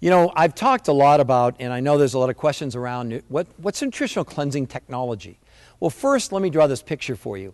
You know, I've talked a lot about, and I know there's a lot of questions around, what's nutritional cleansing technology? Well, first, let me draw this picture for you.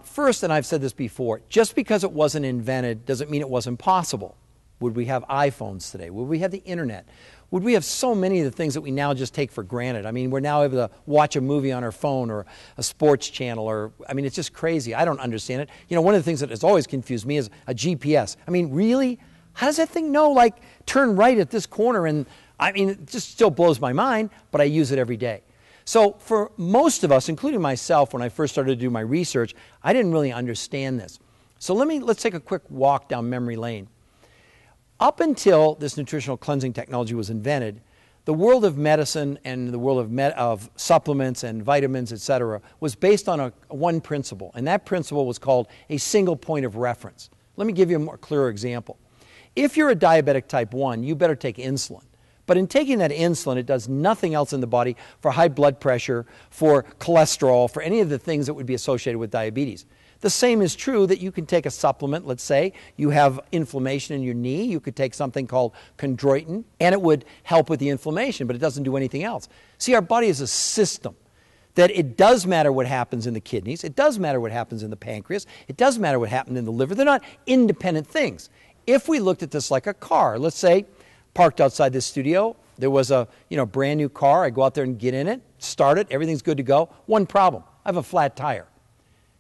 First, and I've said this before, just because it wasn't invented doesn't mean it wasn't possible. Would we have iPhones today? Would we have the internet? Would we have so many of the things that we now just take for granted? I mean, we're now able to watch a movie on our phone or a sports channel or, I mean, it's just crazy. I don't understand it. You know, one of the things that has always confused me is a GPS. I mean, really? How does that thing know, like, turn right at this corner? And, I mean, it just still blows my mind, but I use it every day. So for most of us, including myself, when I first started to do my research, I didn't really understand this. So let's take a quick walk down memory lane. Up until this nutritional cleansing technology was invented, the world of medicine and the world of supplements and vitamins, etc., was based on one principle, and that principle was called a single point of reference. Let me give you a more clearer example. If you're a diabetic type 1, you better take insulin. But in taking that insulin, it does nothing else in the body for high blood pressure, for cholesterol, for any of the things that would be associated with diabetes. The same is true that you can take a supplement. Let's say you have inflammation in your knee. You could take something called chondroitin, and it would help with the inflammation, but it doesn't do anything else. See, our body is a system. That it does matter what happens in the kidneys. It does matter what happens in the pancreas. It does matter what happens in the liver. They're not independent things. If we looked at this like a car, let's say parked outside this studio, there was a brand new car. I go out there and get in it, start it, everything's good to go. One problem, I have a flat tire.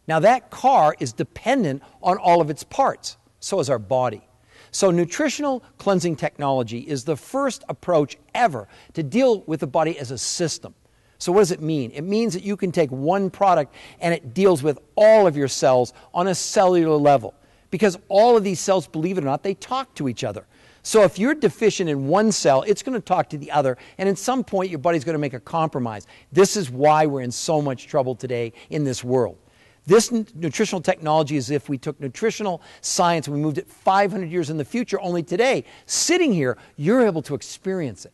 Now that car is dependent on all of its parts. So is our body. So nutritional cleansing technology is the first approach ever to deal with the body as a system. So what does it mean? It means that you can take one product and it deals with all of your cells on a cellular level. Because all of these cells, believe it or not, they talk to each other. So if you're deficient in one cell, it's going to talk to the other, and at some point your body's going to make a compromise. This is why we're in so much trouble today in this world. This nutritional technology is as if we took nutritional science and we moved it 500 years in the future, only today, sitting here, you're able to experience it.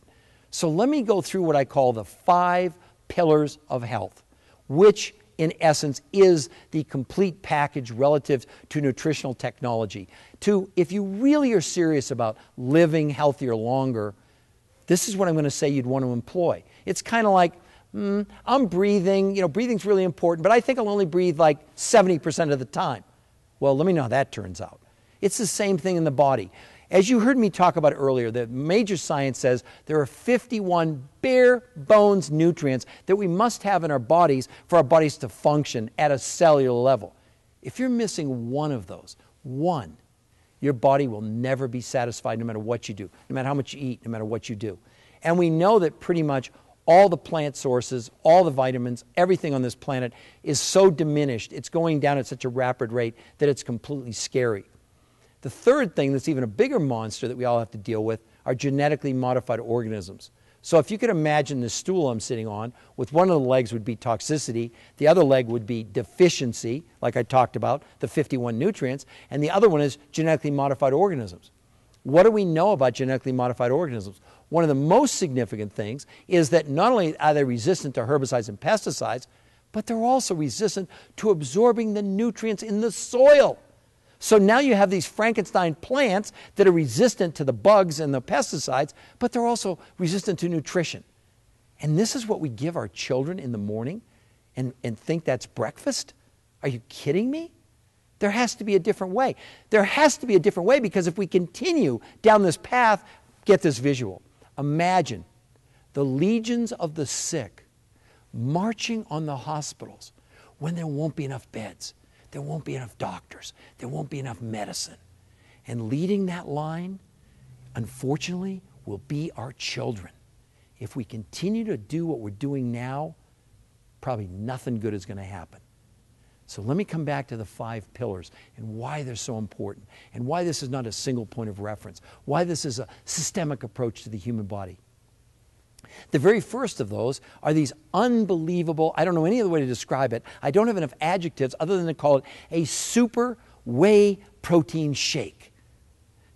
So let me go through what I call the 5 pillars of health, which in essence is the complete package relative to nutritional technology. If you really are serious about living healthier longer, this is what I'm going to say you'd want to employ. It's kind of like, I'm breathing, breathing's really important, but I think I'll only breathe like 70% of the time. Well, let me know how that turns out. It's the same thing in the body. As you heard me talk about earlier, the major science says there are 51 bare bones nutrients that we must have in our bodies for our bodies to function at a cellular level. If you're missing one of those, your body will never be satisfied no matter what you do, no matter how much you eat, no matter what you do. And we know that pretty much all the plant sources, all the vitamins, everything on this planet is so diminished, it's going down at such a rapid rate that it's completely scary. The third thing that's even a bigger monster that we all have to deal with are genetically modified organisms. So if you could imagine the stool I'm sitting on, with one of the legs would be toxicity, the other leg would be deficiency, like I talked about, the 51 nutrients, and the other one is genetically modified organisms. What do we know about genetically modified organisms? One of the most significant things is that not only are they resistant to herbicides and pesticides, but they're also resistant to absorbing the nutrients in the soil. So now you have these Frankenstein plants that are resistant to the bugs and the pesticides, but they're also resistant to nutrition. And this is what we give our children in the morning and think that's breakfast? Are you kidding me? There has to be a different way. There has to be a different way because if we continue down this path, get this visual. Imagine the legions of the sick marching on the hospitals when there won't be enough beds. There won't be enough doctors. There won't be enough medicine. And leading that line, unfortunately, will be our children. If we continue to do what we're doing now, probably nothing good is going to happen. So let me come back to the 5 pillars and why they're so important and why this is not a single point of reference, why this is a systemic approach to the human body. The very first of those are these unbelievable, I don't know any other way to describe it, I don't have enough adjectives other than to call it a super whey protein shake.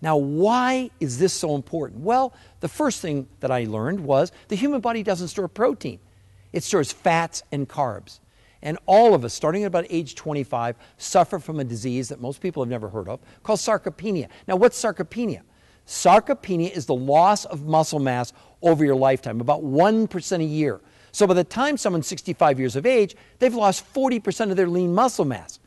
Now, why is this so important? Well, the first thing that I learned was the human body doesn't store protein. It stores fats and carbs. And all of us, starting at about age 25, suffer from a disease that most people have never heard of called sarcopenia. Now, what's sarcopenia? Sarcopenia is the loss of muscle mass over your lifetime, about 1% a year. So by the time someone's 65 years of age, they've lost 40% of their lean muscle mass.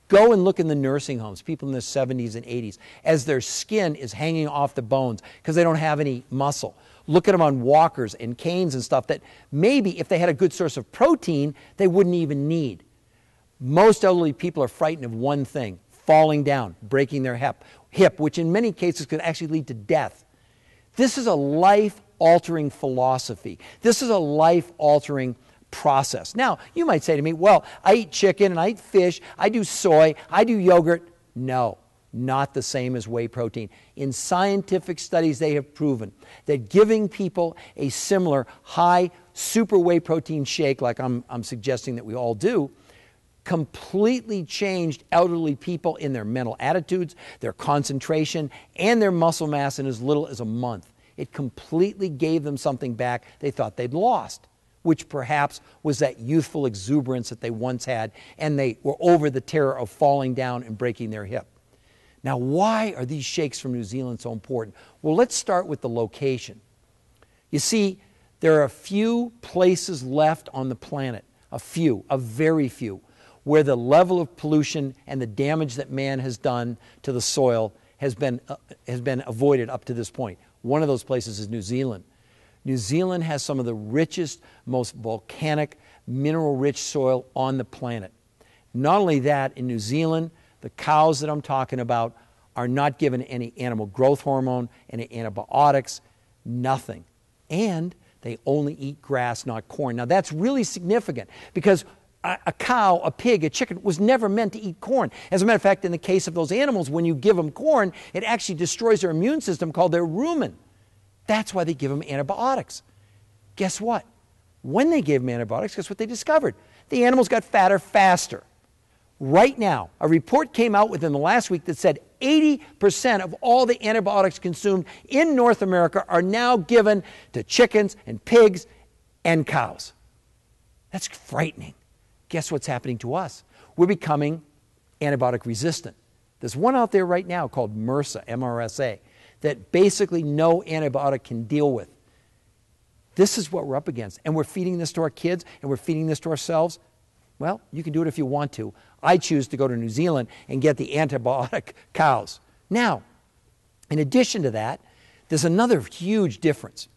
Go and look in the nursing homes, people in their 70s and 80s, as their skin is hanging off the bones because they don't have any muscle. Look at them on walkers and canes and stuff that maybe if they had a good source of protein, they wouldn't even need. Most elderly people are frightened of one thing: falling down, breaking their hip, which in many cases could actually lead to death. This is a life-altering philosophy. This is a life-altering process. Now, you might say to me, well, I eat chicken and I eat fish, I do soy, I do yogurt. No, not the same as whey protein. In scientific studies, they have proven that giving people a similar high super whey protein shake, like I'm suggesting that we all do, completely changed elderly people in their mental attitudes, their concentration, and their muscle mass in as little as a month. It completely gave them something back they thought they'd lost, which perhaps was that youthful exuberance that they once had, and they were over the terror of falling down and breaking their hip. Now, why are these shakes from New Zealand so important? Well, let's start with the location. You see, there are a few places left on the planet, a very few, where the level of pollution and the damage that man has done to the soil has been avoided up to this point. One of those places is New Zealand. New Zealand has some of the richest, most volcanic, mineral-rich soil on the planet. Not only that, in New Zealand, the cows that I'm talking about are not given any animal growth hormone, any antibiotics, nothing. And they only eat grass, not corn. Now, that's really significant because a cow, a pig, a chicken was never meant to eat corn. As a matter of fact, in the case of those animals, when you give them corn, it actually destroys their immune system called their rumen. That's why they give them antibiotics. Guess what? When they gave them antibiotics, guess what they discovered? The animals got fatter faster. Right now, a report came out within the last week that said 80% of all the antibiotics consumed in North America are now given to chickens and pigs and cows. That's frightening. Guess what's happening to us? We're becoming antibiotic resistant. There's one out there right now called MRSA, MRSA, that basically no antibiotic can deal with. This is what we're up against. And we're feeding this to our kids and we're feeding this to ourselves. Well, you can do it if you want to. I choose to go to New Zealand and get the antibiotic cows. Now, in addition to that, there's another huge difference.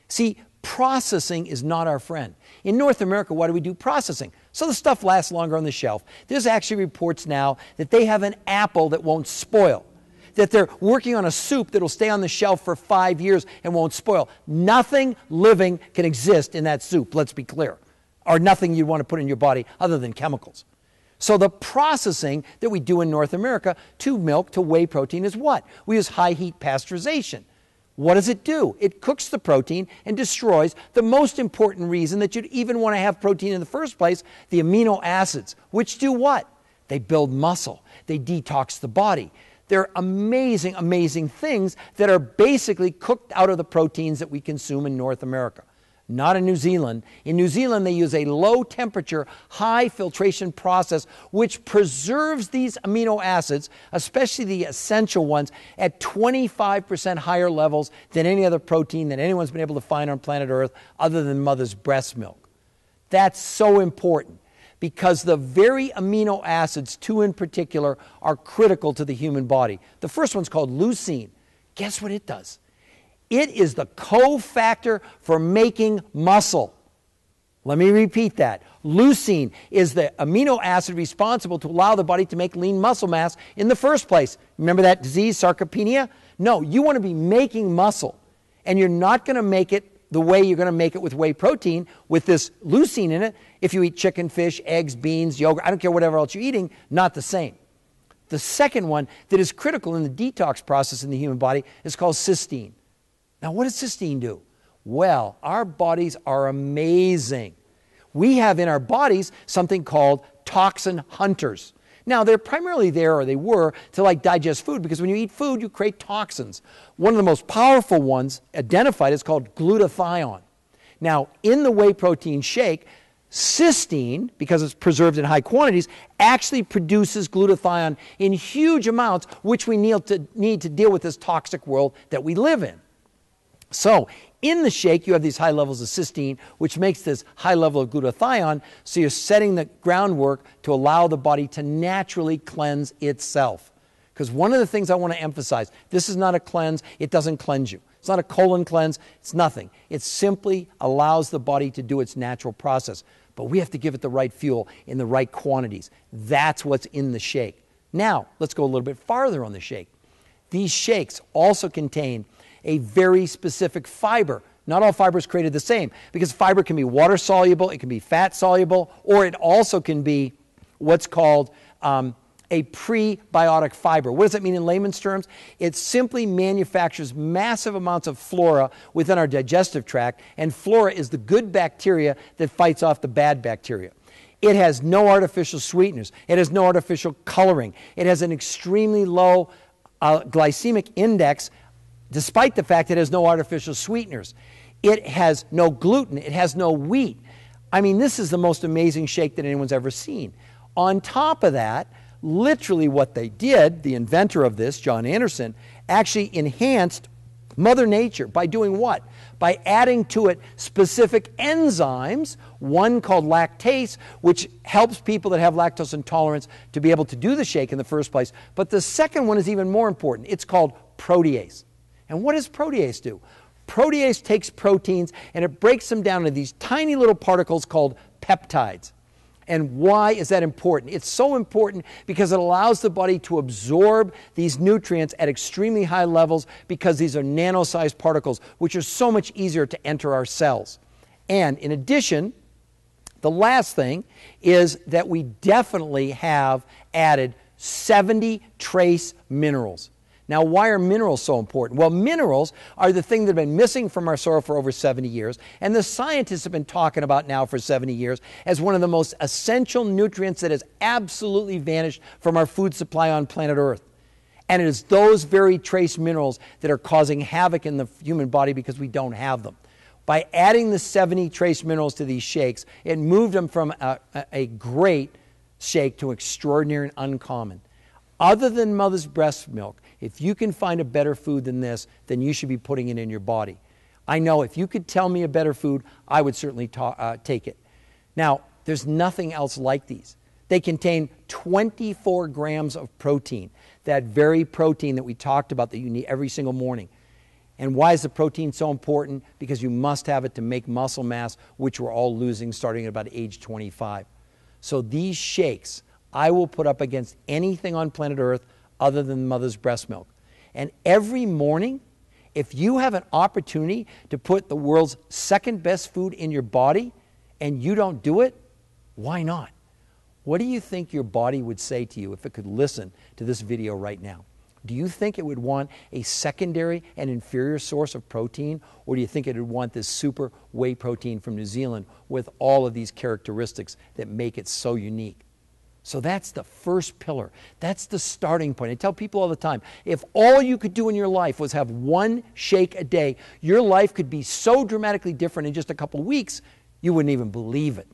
See, processing is not our friend. In North America, why do we do processing? So the stuff lasts longer on the shelf. There's actually reports now that they have an apple that won't spoil, that they're working on a soup that will stay on the shelf for 5 years and won't spoil. Nothing living can exist in that soup, let's be clear, or nothing you'd want to put in your body other than chemicals. So the processing that we do in North America to milk, to whey protein is what? We use high heat pasteurization. What does it do? It cooks the protein and destroys the most important reason that you'd even want to have protein in the first place, the amino acids, which do what? They build muscle. They detox the body. They're amazing, amazing things that are basically cooked out of the proteins that we consume in North America. Not in New Zealand. In New Zealand, they use a low temperature, high filtration process which preserves these amino acids, especially the essential ones, at 25% higher levels than any other protein that anyone's been able to find on planet Earth other than mother's breast milk. That's so important because the very amino acids, two in particular, are critical to the human body. The first one's called leucine. Guess what it does? It is the cofactor for making muscle. Let me repeat that. Leucine is the amino acid responsible to allow the body to make lean muscle mass in the first place. Remember that disease, sarcopenia? No, you want to be making muscle, and you're not going to make it the way you're going to make it with whey protein with this leucine in it. If you eat chicken, fish, eggs, beans, yogurt, I don't care whatever else you're eating, not the same. The second one that is critical in the detox process in the human body is called cysteine. Now, what does cysteine do? Well, our bodies are amazing. We have in our bodies something called toxin hunters. Now, they're primarily there, or they were, to digest food, because when you eat food, you create toxins. One of the most powerful ones identified is called glutathione. Now, in the whey protein shake, Cysteine, because it's preserved in high quantities, actually produces glutathione in huge amounts, which we need to deal with this toxic world that we live in. So in the shake, you have these high levels of cysteine, which makes this high level of glutathione, so you're setting the groundwork to allow the body to naturally cleanse itself. Because one of the things I want to emphasize, this is not a cleanse, it doesn't cleanse you. It's not a colon cleanse, it's nothing. It simply allows the body to do its natural process. But we have to give it the right fuel in the right quantities. That's what's in the shake. Now, let's go a little bit farther on the shake. These shakes also contain a very specific fiber. Not all fiber is created the same, because fiber can be water soluble, it can be fat soluble, or it also can be what's called a prebiotic fiber. What does that mean in layman's terms? It simply manufactures massive amounts of flora within our digestive tract, and flora is the good bacteria that fights off the bad bacteria. It has no artificial sweeteners. It has no artificial coloring. It has an extremely low glycemic index, despite the fact that it has no artificial sweeteners. It has no gluten. It has no wheat. I mean, this is the most amazing shake that anyone's ever seen. On top of that, literally what they did, the inventor of this, John Anderson, actually enhanced Mother Nature by doing what? By adding to it specific enzymes, one called lactase, which helps people that have lactose intolerance to be able to do the shake in the first place. But the second one is even more important. It's called protease. And what does protease do? Protease takes proteins and it breaks them down into these tiny little particles called peptides. And why is that important? It's so important because it allows the body to absorb these nutrients at extremely high levels, because these are nano-sized particles, which are so much easier to enter our cells. And in addition, the last thing is that we definitely have added 70 trace minerals. Now, why are minerals so important? Well, minerals are the thing that have been missing from our soil for over 70 years, and the scientists have been talking about now for 70 years as one of the most essential nutrients that has absolutely vanished from our food supply on planet Earth. And it is those very trace minerals that are causing havoc in the human body because we don't have them. By adding the 70 trace minerals to these shakes, it moved them from a great shake to extraordinary and uncommon. Other than mother's breast milk, if you can find a better food than this, then you should be putting it in your body. I know if you could tell me a better food, I would certainly take it. Now, there's nothing else like these. They contain 24 grams of protein, that very protein that we talked about that you need every single morning. And why is the protein so important? Because you must have it to make muscle mass, which we're all losing starting at about age 25. So these shakes, I will put up against anything on planet Earth other than mother's breast milk. And every morning, if you have an opportunity to put the world's second best food in your body and you don't do it, why not? What do you think your body would say to you if it could listen to this video right now? Do you think it would want a secondary and inferior source of protein, or do you think it would want this super whey protein from New Zealand with all of these characteristics that make it so unique? So that's the first pillar. That's the starting point. I tell people all the time, if all you could do in your life was have one shake a day, your life could be so dramatically different in just a couple of weeks, you wouldn't even believe it.